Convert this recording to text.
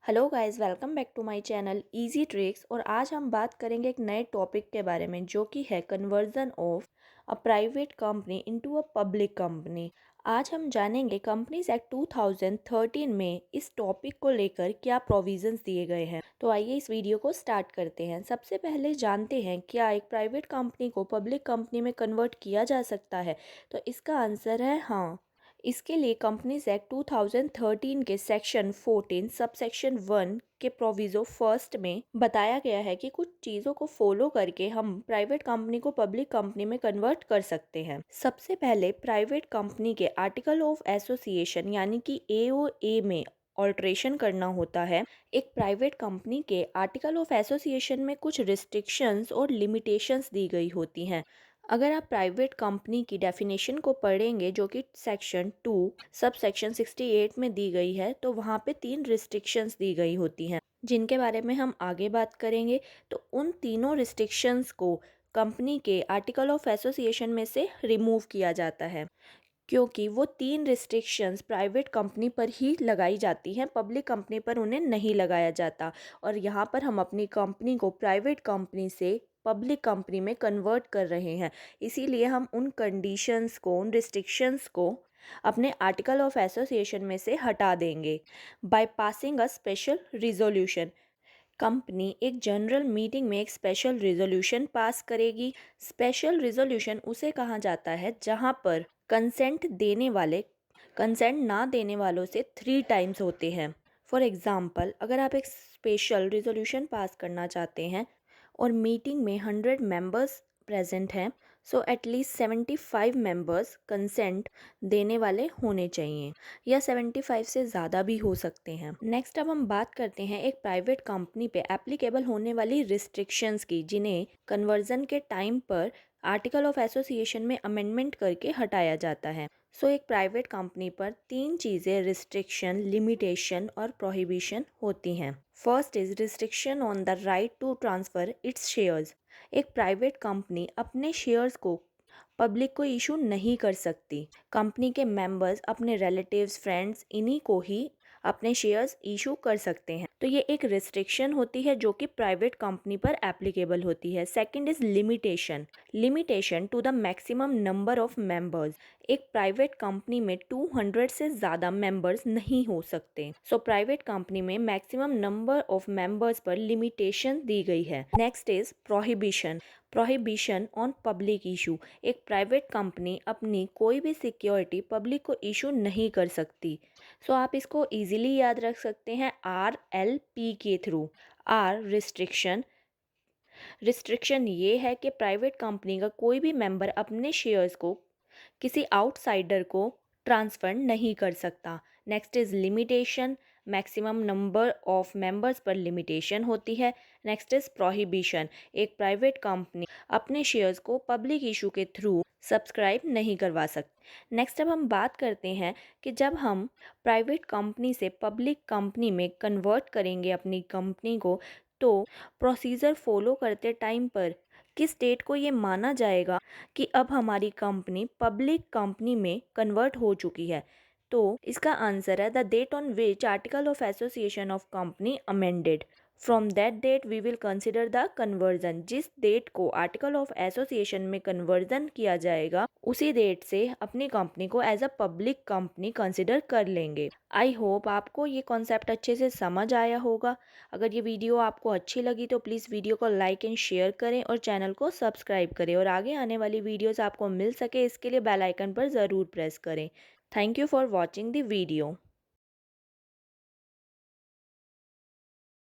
Hello guys, welcome back to my channel easy tricks. और आज हम बात करेंगे एक नए टॉपिक के बारे में जो कि है conversion of a private company into a public company. आज हम जानेंगे कंपनीज एक्ट 2013 में इस टॉपिक को लेकर क्या प्रोविजंस दिए गए हैं। तो आइए इस वीडियो को स्टार्ट करते हैं। सबसे पहले जानते हैं क्या एक प्राइवेट कंपनी को पब्लिक कंपनी में कन्वर्ट किया जा सकता है। तो इसका आंसर है हाँ। इसके लिए कंपनीज एक्ट 2013 के सेक्शन 14 सबसेक्शन 1 के प्रोविज़ो फर्स्ट में बताया गया है कि कुछ चीज़ों को फॉलो करके हम प्राइवेट कंपनी को पब्लिक कंपनी में कन्वर्ट कर सकते हैं। सबसे पहले प्राइवेट कंपनी के आर्टिकल ऑफ एसोसिएशन यानी कि एओए में ऑल्ट्रेशन करना होता है। एक प्राइवेट कंपनी के आर्टिकल ऑफ एसोसिएशन में कुछ रिस्ट्रिक्शंस और लिमिटेशंस दी गई होती हैं। अगर आप प्राइवेट कंपनी की डेफिनेशन को पढ़ेंगे जो कि सेक्शन 2 सब सेक्शन 68 में दी गई है, तो वहाँ पे 3 रिस्ट्रिक्शंस दी गई होती हैं जिनके बारे में हम आगे बात करेंगे। तो उन तीनों रिस्ट्रिक्शंस को कंपनी के आर्टिकल ऑफ एसोसिएशन में से रिमूव किया जाता है, क्योंकि वो 3 रिस्ट्रिक्शंस प्राइवेट कंपनी पर ही लगाई जाती हैं, पब्लिक कंपनी पर उन्हें नहीं लगाया जाता। और यहाँ पर हम अपनी कंपनी को प्राइवेट कंपनी से पब्लिक कंपनी में कन्वर्ट कर रहे हैं, इसीलिए हम उन कंडीशंस को, उन रिस्ट्रिक्शंस को अपने आर्टिकल ऑफ एसोसिएशन में से हटा देंगे by passing a special resolution. Company एक जनरल मीटिंग में एक स्पेशल रिजोल्यूशन पास करेगी। स्पेशल रिजोल्यूशन उसे कहा जाता है जहां पर कंसेंट ना देने वालों से 3 टाइम्स होते हैं। फॉर एग्ज़ाम्पल, अगर आप एक स्पेशल रिजोल्यूशन पास करना चाहते हैं और मीटिंग में 100 मेंबर्स प्रेजेंट हैं, सो एटलीस्ट 75 मेंबर्स कंसेंट देने वाले होने चाहिए, या 75 से ज़्यादा भी हो सकते हैं। नेक्स्ट अब हम बात करते हैं एक प्राइवेट कंपनी पे एप्लीकेबल होने वाली रिस्ट्रिक्शंस की, जिन्हें कन्वर्जन के टाइम पर आर्टिकल ऑफ एसोसिएशन में अमेंडमेंट करके हटाया जाता है। सो एक प्राइवेट कंपनी पर 3 चीज़ें रिस्ट्रिक्शन, लिमिटेशन और प्रोहिबिशन होती हैं। First is restriction on the right to transfer its shares. एक प्राइवेट कंपनी अपने शेयर्स को पब्लिक को इशू नहीं कर सकती। कंपनी के मेंबर्स, अपने रिलेटिव्स, फ्रेंड्स, इन्हीं को ही अपने शेयर्स इशू कर सकते हैं। तो ये एक रिस्ट्रिक्शन होती है जो कि प्राइवेट कंपनी पर एप्लीकेबल होती है। Second is limitation. Limitation to the maximum number of members. एक प्राइवेट कंपनी में 200 से ज़्यादा मेंबर्स नहीं हो सकते। सो प्राइवेट कंपनी में मैक्सिमम नंबर ऑफ मेंबर्स पर लिमिटेशन दी गई है। Next is prohibition. Prohibition on public issue. एक प्राइवेट कंपनी अपनी कोई भी सिक्योरिटी पब्लिक को इशू नहीं कर सकती। सो आप इसको इजीली याद रख सकते हैं RLP के थ्रू। Are restriction. रिस्ट्रिक्शन ये है कि प्राइवेट कंपनी का कोई भी मेंबर अपने शेयर्स को किसी आउटसाइडर को ट्रांसफ़र नहीं कर सकता। Next is limitation. Maximum number of members पर लिमिटेशन होती है। Next is prohibition. एक प्राइवेट कंपनी अपने शेयर्स को पब्लिक इशू के थ्रू सब्सक्राइब नहीं करवा सकती। नेक्स्ट अब हम बात करते हैं कि जब हम प्राइवेट कंपनी से पब्लिक कंपनी में कन्वर्ट करेंगे अपनी कंपनी को, तो प्रोसीजर फॉलो करते टाइम पर किस डेट को ये माना जाएगा कि अब हमारी कंपनी पब्लिक कंपनी में कन्वर्ट हो चुकी है। तो इसका आंसर है the date on which article of association of company amended. From that date we will consider the conversion. जिस डेट को आर्टिकल ऑफ एसोसिएशन में कन्वर्जन किया जाएगा, उसी डेट से अपनी कंपनी को as a public company consider कर लेंगे। आई होप आपको ये कॉन्सेप्ट अच्छे से समझ आया होगा। अगर ये वीडियो आपको अच्छी लगी तो प्लीज़ वीडियो को लाइक एंड शेयर करें और चैनल को सब्सक्राइब करें, और आगे आने वाली वीडियोस आपको मिल सके इसके लिए बेल आइकन पर ज़रूर प्रेस करें। Thank you for watching the video.